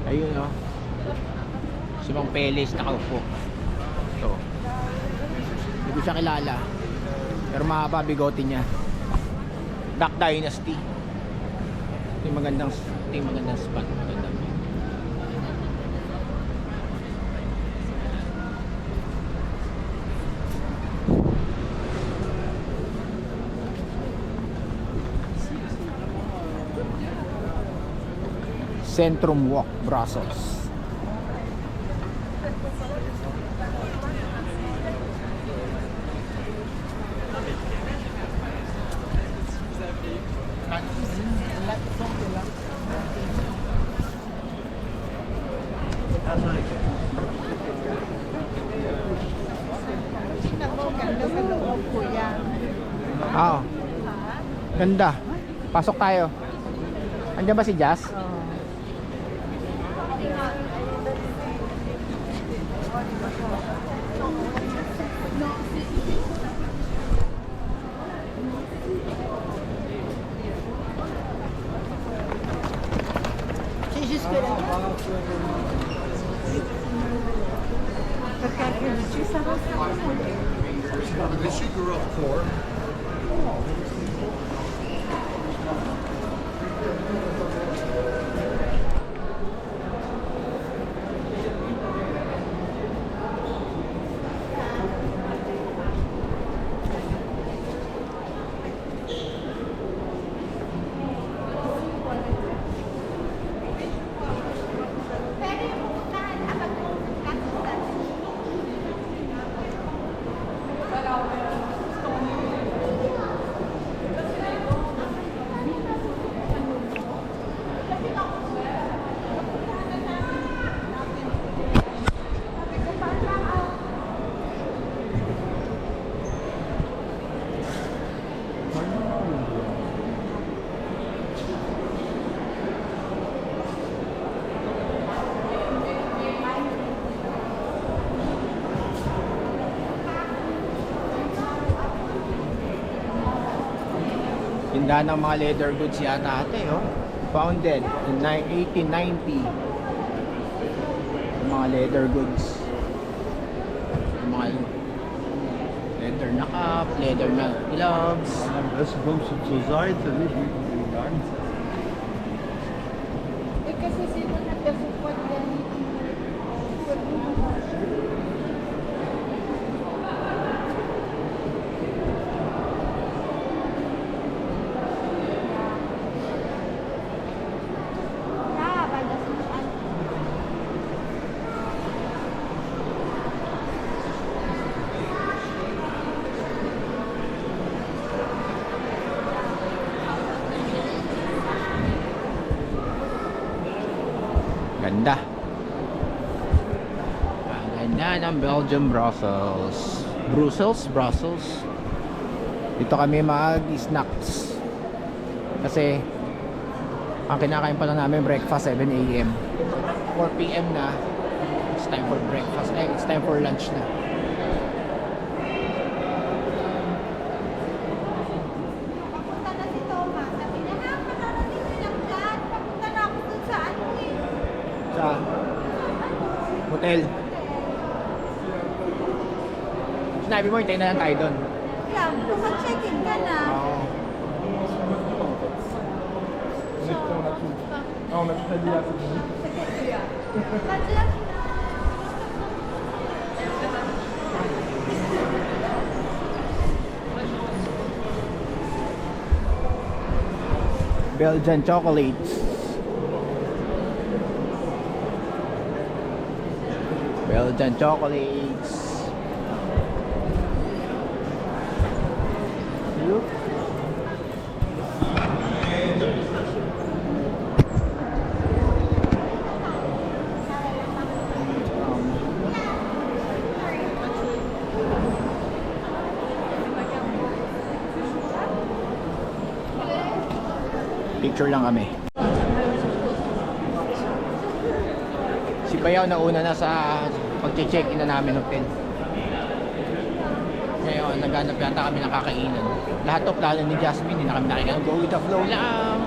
Ayun o. Si Mang Peles nakaupo. Ito. Hindi ko siya kilala. Pero mahaba bigote niya. Duck Dynasty. Ito yung magandang spot. Magandang view. Centrum Walk, Brussels. Ah, ganda. Pasok tayo. Andiyan ba si Jazz? She grew up poor. Tindahan ng mga leather goods yata ate, oh. Founded in 1890. Mga leather goods. Mga leather na cup, leather na gloves. Das kommst du zur Seite, nicht mit dem Gang. Kasi sino nagkasupot yan? Ganda. Ang ganda ng Belgium, Brussels. Brussels. Dito kami mag-snacks. Kasi ang kinakain pa lang namin breakfast 7 AM. 4 PM na. It's time for breakfast. It's time for lunch na. Papunta na si Toma. Sabi niya, makarating na lang dyan. Papunta na ako dun sa ano eh. Sa hotel. Sinabi mo, hintayin na lang tayo doon. Yan, mag-check-in ka na. Oo. Madlang Belgian chocolates. Belgian chocolates. Look. Picture lang kami. Si Bayaw nauna na sa pag-check-in na namin hotel. Ngayon, naghanap yata kami ng kakainan. Lahat of plano ni Jasmine, hindi na kami nakikita. Go with the flow lang.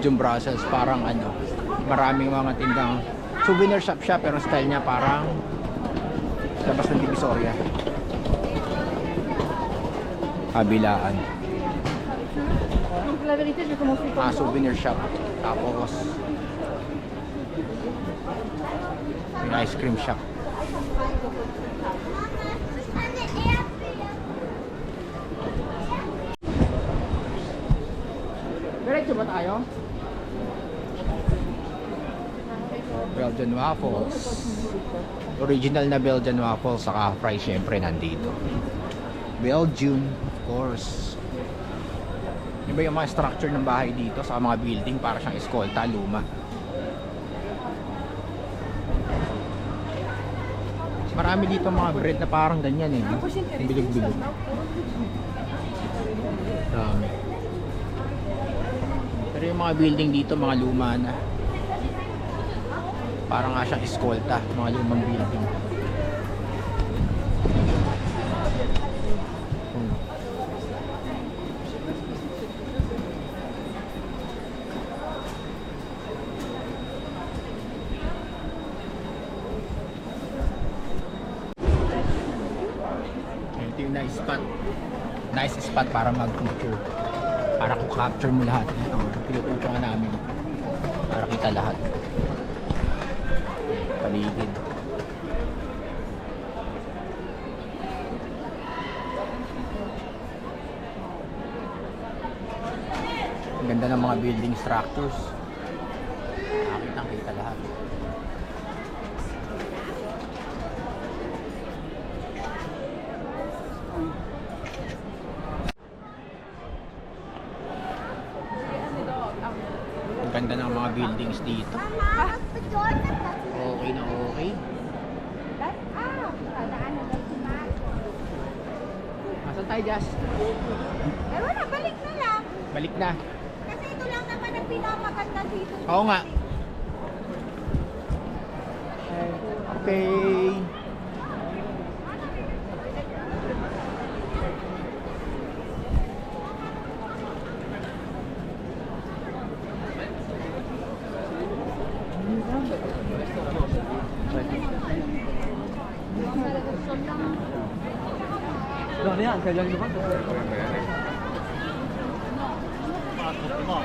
Belgium Brussels, parang ano, maraming mga tindang souvenir shop siya, pero style niya parang labas ng Divisoria. Kabilaan. Donc la vérité, je vais commencer par Souvenir shop. Tapos yung ice cream shop. Diretso ba tayo? Belgian waffles. Original na Belgian waffles, saka fries syempre nandito. Belgium, of course. Iba yung mga structure ng bahay dito sa mga building, para siyang eskolta, luma. Marami dito mga bread na parang ganyan eh. Yung bilog-bilog. Marami. Pero yung mga building dito, mga luma na. Parang nga siyang eskolta, mga lumang building. Ito yung nice spot para mag-picture, para kung capture mo lahat. Ito, pinupunto nga namin para kita lahat paligid. Ang ganda ng mga building structures, nakakitang kita lahat. Ang ganda ng mga buildings dito. Mama, magpa-join na tayo. Okay na okay. That's up. Dadaan na daw si Marco. Asan tayo, Jazz? Eh wala, balik na lang. Balik na. Kasi ito lang naman ang pinapaganda dito. Oo nga. Okay. Non, rien, c'est bien devant. Come on.